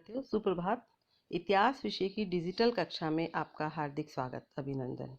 विद्यार्थियों, सुप्रभात। इतिहास विषय की डिजिटल कक्षा में आपका हार्दिक स्वागत, अभिनंदन।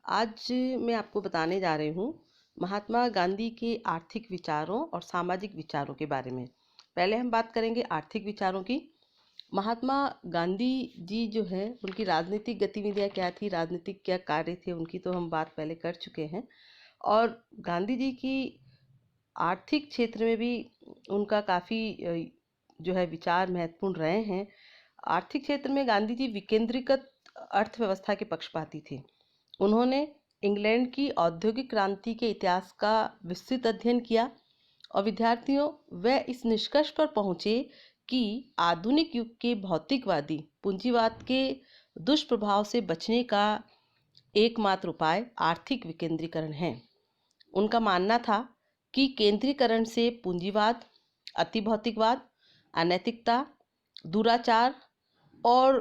आज मैं आपको बताने जा रही हूँ महात्मा गांधी के आर्थिक विचारों और सामाजिक विचारों के बारे में। पहले हम बात करेंगे आर्थिक विचारों की। महात्मा गांधी जी जो है, उनकी राजनीतिक गतिविधियाँ क्या थी, राजनीतिक क्या कार्य थे, उनकी तो हम बात पहले कर चुके हैं। और गांधी जी की आर्थिक क्षेत्र में भी उनका काफ़ी जो है विचार महत्वपूर्ण रहे हैं। आर्थिक क्षेत्र में गांधी जी विकेंद्रीकृत अर्थव्यवस्था के पक्षपाती थे। उन्होंने इंग्लैंड की औद्योगिक क्रांति के इतिहास का विस्तृत अध्ययन किया और विद्यार्थियों, वह इस निष्कर्ष पर पहुँचे कि आधुनिक युग के भौतिकवादी पूंजीवाद के दुष्प्रभाव से बचने का एकमात्र उपाय आर्थिक विकेंद्रीकरण है। उनका मानना था कि केंद्रीकरण से पूंजीवाद, अतिभौतिकवाद, अनैतिकता, दुराचार और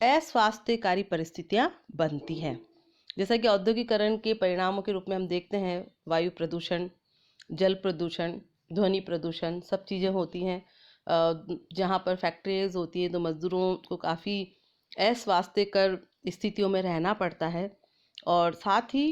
अस्वास्थ्यकारी परिस्थितियां बनती हैं। जैसा कि औद्योगिकरण के परिणामों के रूप में हम देखते हैं वायु प्रदूषण, जल प्रदूषण, ध्वनि प्रदूषण, सब चीज़ें होती हैं। जहाँ पर फैक्ट्रीज होती है तो मजदूरों को काफ़ी अस्वास्थ्यकर स्थितियों में रहना पड़ता है और साथ ही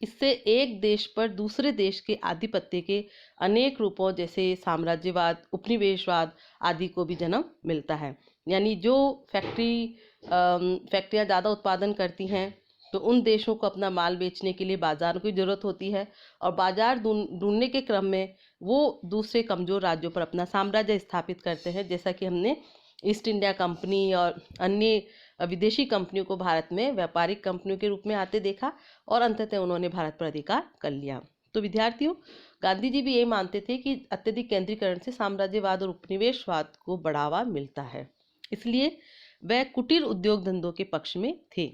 इससे एक देश पर दूसरे देश के आधिपत्य के अनेक रूपों जैसे साम्राज्यवाद, उपनिवेशवाद आदि को भी जन्म मिलता है। यानी जो फैक्ट्रियाँ ज़्यादा उत्पादन करती हैं तो उन देशों को अपना माल बेचने के लिए बाज़ारों की ज़रूरत होती है और बाज़ार ढूंढने के क्रम में वो दूसरे कमज़ोर राज्यों पर अपना साम्राज्य स्थापित करते हैं। जैसा कि हमने ईस्ट इंडिया कंपनी और अन्य विदेशी कंपनियों को भारत में व्यापारिक कंपनियों के रूप में आते देखा और अंततः उन्होंने भारत पर अधिकार कर लिया। तो विद्यार्थियों, गांधी जी भी ये मानते थे कि अत्यधिक केंद्रीकरण से साम्राज्यवाद और उपनिवेशवाद को बढ़ावा मिलता है, इसलिए वह कुटीर उद्योग धंधों के पक्ष में थे।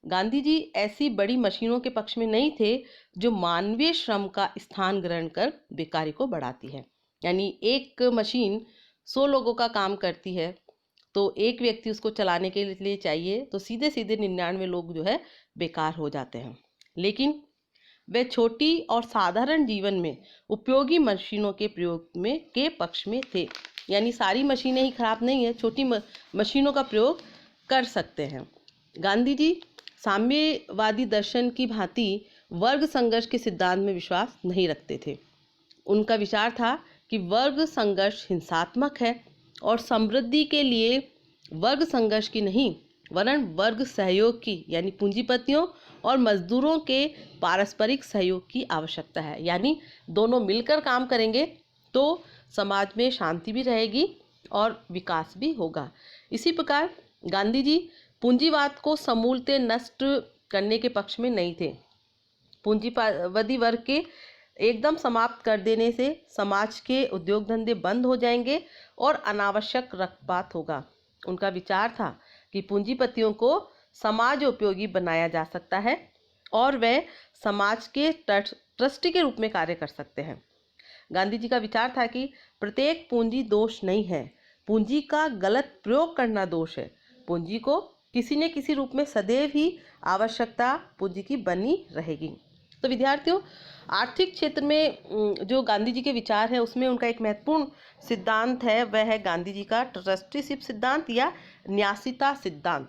गांधी जी ऐसी बड़ी मशीनों के पक्ष में नहीं थे जो मानवीय श्रम का स्थान ग्रहण कर बेकारी को बढ़ाती है। यानी एक मशीन 100 लोगों का काम करती है तो एक व्यक्ति उसको चलाने के लिए चाहिए तो सीधे सीधे 99 लोग जो है बेकार हो जाते हैं। लेकिन वे छोटी और साधारण जीवन में उपयोगी मशीनों के प्रयोग में के पक्ष में थे। यानी सारी मशीनें ही खराब नहीं है, छोटी मशीनों का प्रयोग कर सकते हैं। गांधी जी साम्यवादी दर्शन की भांति वर्ग संघर्ष के सिद्धांत में विश्वास नहीं रखते थे। उनका विचार था कि वर्ग संघर्ष हिंसात्मक है और समृद्धि के लिए वर्ग संघर्ष की नहीं वरन वर्ग सहयोग की, यानी पूंजीपतियों और मजदूरों के पारस्परिक सहयोग की आवश्यकता है। यानी दोनों मिलकर काम करेंगे तो समाज में शांति भी रहेगी और विकास भी होगा। इसी प्रकार गांधी जी पूंजीवाद को समूलतः नष्ट करने के पक्ष में नहीं थे। पूंजीवादी वर्ग के एकदम समाप्त कर देने से समाज के उद्योग धंधे बंद हो जाएंगे और अनावश्यक रक्तपात होगा। उनका विचार था कि पूंजीपतियों को समाज उपयोगी बनाया जा सकता है और वे समाज के ट्रस्टी के रूप में कार्य कर सकते हैं। गांधी जी का विचार था कि प्रत्येक पूंजी दोष नहीं है, पूंजी का गलत प्रयोग करना दोष है। पूंजी को किसी न किसी रूप में सदैव ही आवश्यकता पूंजी की बनी रहेगी। तो विद्यार्थियों, आर्थिक क्षेत्र में जो गांधी जी के विचार है उसमें उनका एक महत्वपूर्ण सिद्धांत है, वह है गांधी जी का ट्रस्टीशिप सिद्धांत या न्यासीता सिद्धांत।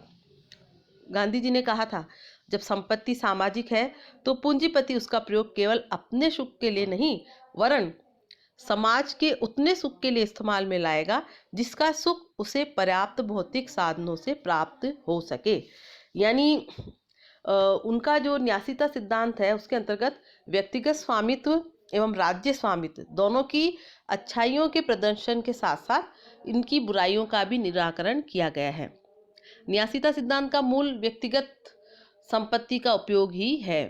गांधी जी ने कहा था, जब संपत्ति सामाजिक है तो पूंजीपति उसका प्रयोग केवल अपने सुख के लिए नहीं वरन समाज के उतने सुख के लिए इस्तेमाल में लाएगा जिसका सुख उसे पर्याप्त भौतिक साधनों से प्राप्त हो सके। यानी उनका जो न्यासीता सिद्धांत है उसके अंतर्गत व्यक्तिगत स्वामित्व एवं राज्य स्वामित्व दोनों की अच्छाइयों के प्रदर्शन के साथ साथ इनकी बुराइयों का भी निराकरण किया गया है। न्यासीता सिद्धांत का मूल व्यक्तिगत संपत्ति का उपयोग ही है।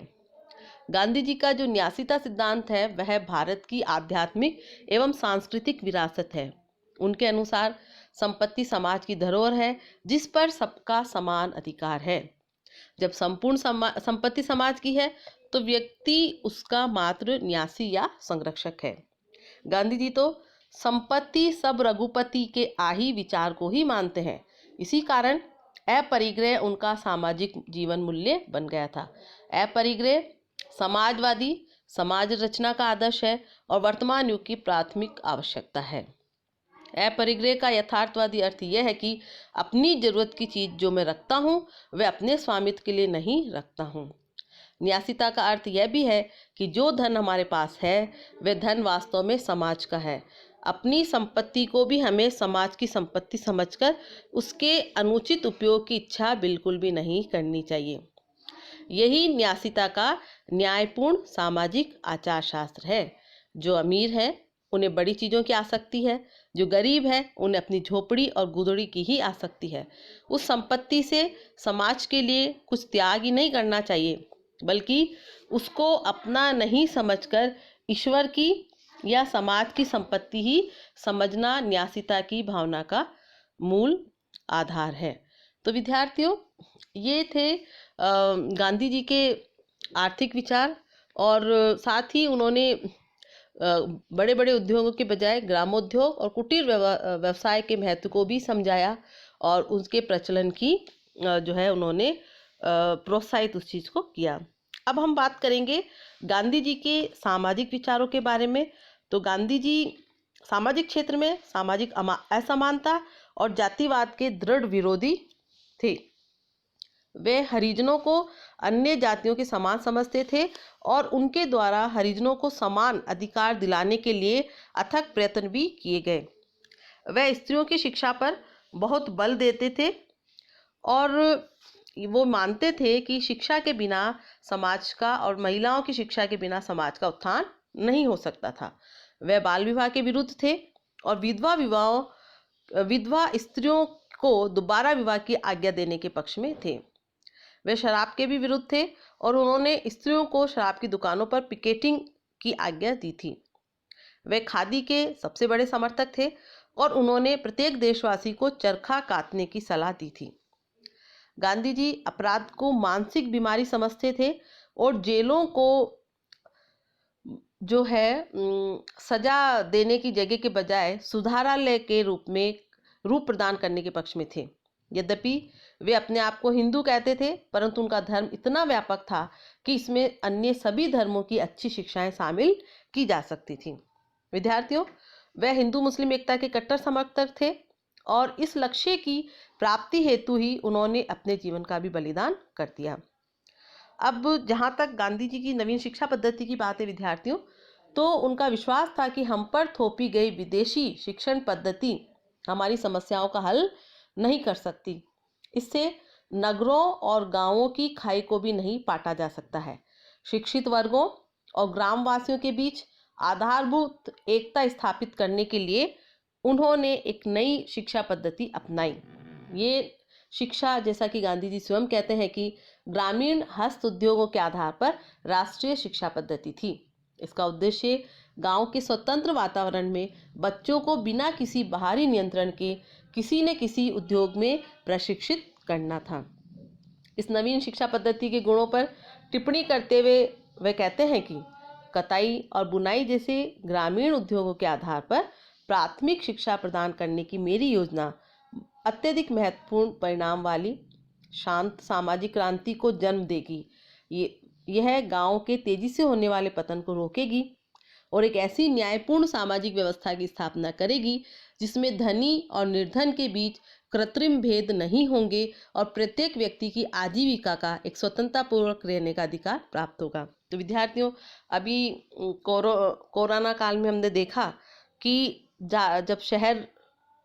गांधी जी का जो न्यासीता सिद्धांत है वह भारत की आध्यात्मिक एवं सांस्कृतिक विरासत है। उनके अनुसार संपत्ति समाज की धरोहर है जिस पर सबका समान अधिकार है। जब संपूर्ण संपत्ति समाज की है तो व्यक्ति उसका मात्र न्यासी या संरक्षक है। गांधी जी तो संपत्ति सब रघुपति के आही विचार को ही मानते हैं। इसी कारण अपरिग्रह उनका सामाजिक जीवन मूल्य बन गया था। अपरिग्रह समाजवादी समाज रचना का आदर्श है और वर्तमान युग की प्राथमिक आवश्यकता है। अपरिग्रह का यथार्थवादी अर्थ यह है कि अपनी जरूरत की चीज जो मैं रखता हूँ वह अपने स्वामित्व के लिए नहीं रखता हूँ। न्यासिता का अर्थ यह भी है कि जो धन हमारे पास है वह धन वास्तव में समाज का है। अपनी संपत्ति को भी हमें समाज की संपत्ति समझकर उसके अनुचित उपयोग की इच्छा बिल्कुल भी नहीं करनी चाहिए। यही न्यासिता का न्यायपूर्ण सामाजिक आचार शास्त्र है। जो अमीर है उन्हें बड़ी चीज़ों की आसक्ति है, जो गरीब है उन्हें अपनी झोपड़ी और गुदड़ी की ही आसक्ति है। उस संपत्ति से समाज के लिए कुछ त्याग ही नहीं करना चाहिए, बल्कि उसको अपना नहीं समझकर ईश्वर की या समाज की संपत्ति ही समझना न्यासिता की भावना का मूल आधार है। तो विद्यार्थियों, ये थे गांधी जी के आर्थिक विचार, और साथ ही उन्होंने बड़े बड़े उद्योगों के बजाय ग्रामोद्योग और कुटीर व्यवसाय के महत्व को भी समझाया और उसके प्रचलन की जो है उन्होंने प्रोत्साहित उस चीज़ को किया। अब हम बात करेंगे गांधी जी के सामाजिक विचारों के बारे में। तो गांधी जी सामाजिक क्षेत्र में सामाजिक असमानता और जातिवाद के दृढ़ विरोधी थे। वे हरिजनों को अन्य जातियों के समान समझते थे और उनके द्वारा हरिजनों को समान अधिकार दिलाने के लिए अथक प्रयत्न भी किए गए। वे स्त्रियों की शिक्षा पर बहुत बल देते थे और वो मानते थे कि शिक्षा के बिना समाज का और महिलाओं की शिक्षा के बिना समाज का उत्थान नहीं हो सकता था। वे बाल विवाह के विरुद्ध थे और विधवा स्त्रियों को दोबारा विवाह की आज्ञा देने के पक्ष में थे। वे शराब के भी विरुद्ध थे और उन्होंने स्त्रियों को शराब की दुकानों पर पिकेटिंग की आज्ञा दी थी। वे खादी के सबसे बड़े समर्थक थे और उन्होंने प्रत्येक देशवासी को चरखा काटने की सलाह दी थी। गांधी जी अपराध को मानसिक बीमारी समझते थे और जेलों को जो है सजा देने की जगह के बजाय सुधारालय के रूप प्रदान करने के पक्ष में थे। यद्यपि वे अपने आप को हिंदू कहते थे, परंतु उनका धर्म इतना व्यापक था कि इसमें अन्य सभी धर्मों की अच्छी शिक्षाएं शामिल की जा सकती थी। विद्यार्थियों, वे हिंदू मुस्लिम एकता के कट्टर समर्थक थे और इस लक्ष्य की प्राप्ति हेतु ही उन्होंने अपने जीवन का भी बलिदान कर दिया। अब जहाँ तक गांधी जी की नवीन शिक्षा पद्धति की बात है विद्यार्थियों, तो उनका विश्वास था कि हम पर थोपी गई विदेशी शिक्षण पद्धति हमारी समस्याओं का हल नहीं कर सकती। इससे नगरों और गांवों की खाई को भी नहीं पाटा जा सकता है। शिक्षित वर्गों और ग्रामवासियों के बीच आधारभूत एकता स्थापित करने के लिए उन्होंने एक नई शिक्षा पद्धति अपनाई। ये शिक्षा, जैसा कि गांधी जी स्वयं कहते हैं, कि ग्रामीण हस्त उद्योगों के आधार पर राष्ट्रीय शिक्षा पद्धति थी। इसका उद्देश्य गांव के स्वतंत्र वातावरण में बच्चों को बिना किसी बाहरी नियंत्रण के किसी न किसी उद्योग में प्रशिक्षित करना था। इस नवीन शिक्षा पद्धति के गुणों पर टिप्पणी करते हुए वे कहते हैं कि कताई और बुनाई जैसे ग्रामीण उद्योगों के आधार पर प्राथमिक शिक्षा प्रदान करने की मेरी योजना अत्यधिक महत्वपूर्ण परिणाम वाली शांत सामाजिक क्रांति को जन्म देगी। यह गांव के तेजी से होने वाले पतन को रोकेगी और एक ऐसी न्यायपूर्ण सामाजिक व्यवस्था की स्थापना करेगी जिसमें धनी और निर्धन के बीच कृत्रिम भेद नहीं होंगे और प्रत्येक व्यक्ति की आजीविका का एक स्वतंत्रता पूर्वक रहने का अधिकार प्राप्त होगा। तो विद्यार्थियों, अभी कोरोना काल में हमने देखा कि जब शहर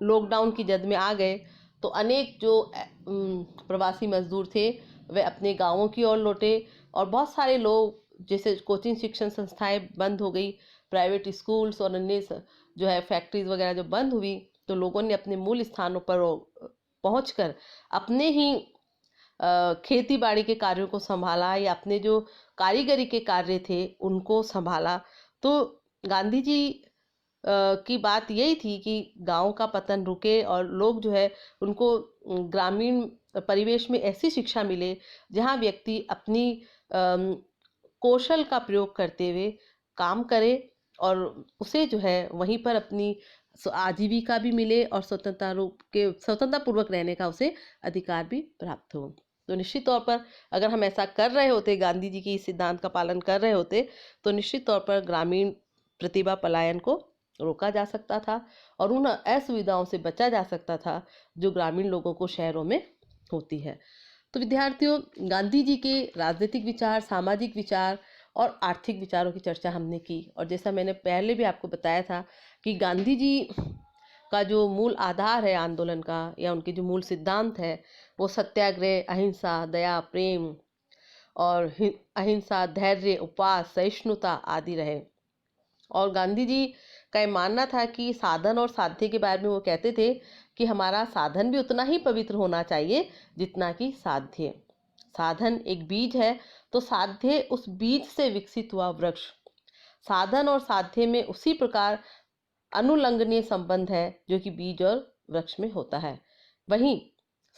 लॉकडाउन की जद में आ गए तो अनेक जो प्रवासी मजदूर थे वे अपने गांवों की ओर लौटे और बहुत सारे लोग, जैसे कोचिंग शिक्षण संस्थाएं बंद हो गई, प्राइवेट स्कूल्स और अन्य जो है फैक्ट्रीज वगैरह जो बंद हुई, तो लोगों ने अपने मूल स्थानों पर पहुंचकर अपने ही खेती बाड़ी के कार्यों को संभाला या अपने जो कारीगरी के कार्य थे उनको संभाला। तो गांधी जी की बात यही थी कि गांव का पतन रुके और लोग जो है उनको ग्रामीण परिवेश में ऐसी शिक्षा मिले जहां व्यक्ति अपनी कौशल का प्रयोग करते हुए काम करे और उसे जो है वहीं पर अपनी आजीविका भी मिले और स्वतंत्रता पूर्वक रहने का उसे अधिकार भी प्राप्त हो। तो निश्चित तौर पर अगर हम ऐसा कर रहे होते, गांधी जी के इस सिद्धांत का पालन कर रहे होते, तो निश्चित तौर पर ग्रामीण प्रतिभा पलायन को रोका जा सकता था और उन असुविधाओं से बचा जा सकता था जो ग्रामीण लोगों को शहरों में होती है। तो विद्यार्थियों, गांधी जी के राजनीतिक विचार, सामाजिक विचार और आर्थिक विचारों की चर्चा हमने की, और जैसा मैंने पहले भी आपको बताया था कि गांधी जी का जो मूल आधार है आंदोलन का, या उनके जो मूल सिद्धांत है, वो सत्याग्रह, अहिंसा, दया, प्रेम और अहिंसा, धैर्य, उपवास, सहिष्णुता आदि रहे। और गांधी जी का ये मानना था कि साधन और साध्य के बारे में वो कहते थे कि हमारा साधन भी उतना ही पवित्र होना चाहिए जितना कि साध्य। साधन एक बीज है तो साध्य उस बीज से विकसित हुआ वृक्ष। साधन और साध्य में उसी प्रकार अनुलंघनीय संबंध है जो कि बीज और वृक्ष में होता है। वहीं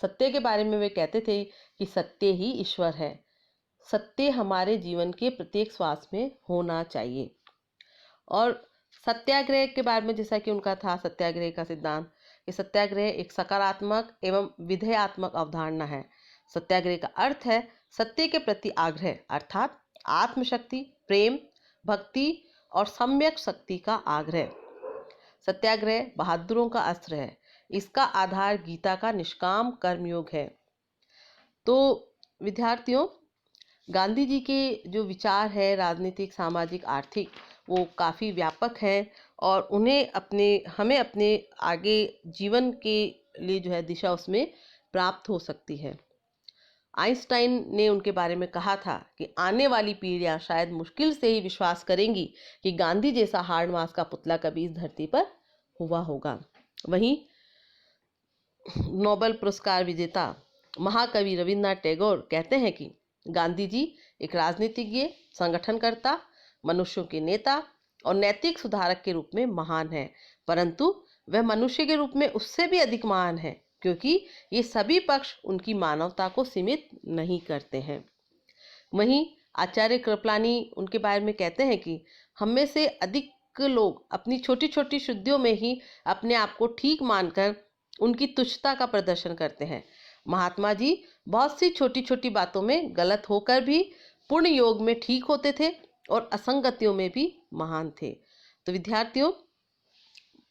सत्य के बारे में वे कहते थे कि सत्य ही ईश्वर है। सत्य हमारे जीवन के प्रत्येक श्वास में होना चाहिए। और सत्याग्रह के बारे में जैसा कि उनका था सत्याग्रह का सिद्धांत, कि सत्याग्रह एक सकारात्मक एवं विधेयात्मक अवधारणा है। सत्याग्रह का अर्थ है सत्य के प्रति आग्रह, अर्थात आत्मशक्ति, प्रेम, भक्ति और सम्यक शक्ति का आग्रह। सत्याग्रह बहादुरों का अस्त्र है। इसका आधार गीता का निष्काम कर्मयोग है। तो विद्यार्थियों, गांधी जी के जो विचार है राजनीतिक, सामाजिक, आर्थिक, वो काफ़ी व्यापक हैं और हमें अपने आगे जीवन के लिए जो है दिशा उसमें प्राप्त हो सकती है। आइंस्टाइन ने उनके बारे में कहा था कि आने वाली पीढ़ियां शायद मुश्किल से ही विश्वास करेंगी कि गांधी जैसा हार्ड मास का पुतला कभी इस धरती पर हुआ होगा। वहीं नोबेल पुरस्कार विजेता महाकवि रविन्द्रनाथ टैगोर कहते हैं कि गांधी जी एक राजनीतिज्ञ, संगठनकर्ता, मनुष्यों के नेता और नैतिक सुधारक के रूप में महान है, परंतु वह मनुष्य के रूप में उससे भी अधिक महान है, क्योंकि ये सभी पक्ष उनकी मानवता को सीमित नहीं करते हैं। वहीं आचार्य कृपलानी उनके बारे में कहते हैं कि हम में से अधिक लोग अपनी छोटी छोटी शुद्धियों में ही अपने आप को ठीक मानकर उनकी तुच्छता का प्रदर्शन करते हैं। महात्मा जी बहुत सी छोटी छोटी बातों में गलत होकर भी पूर्ण योग में ठीक होते थे और असंगतियों में भी महान थे। तो विद्यार्थियों,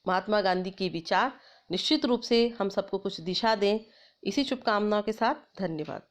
महात्मा गांधी के विचार निश्चित रूप से हम सबको कुछ दिशा दें। इसी शुभकामनाओं के साथ धन्यवाद।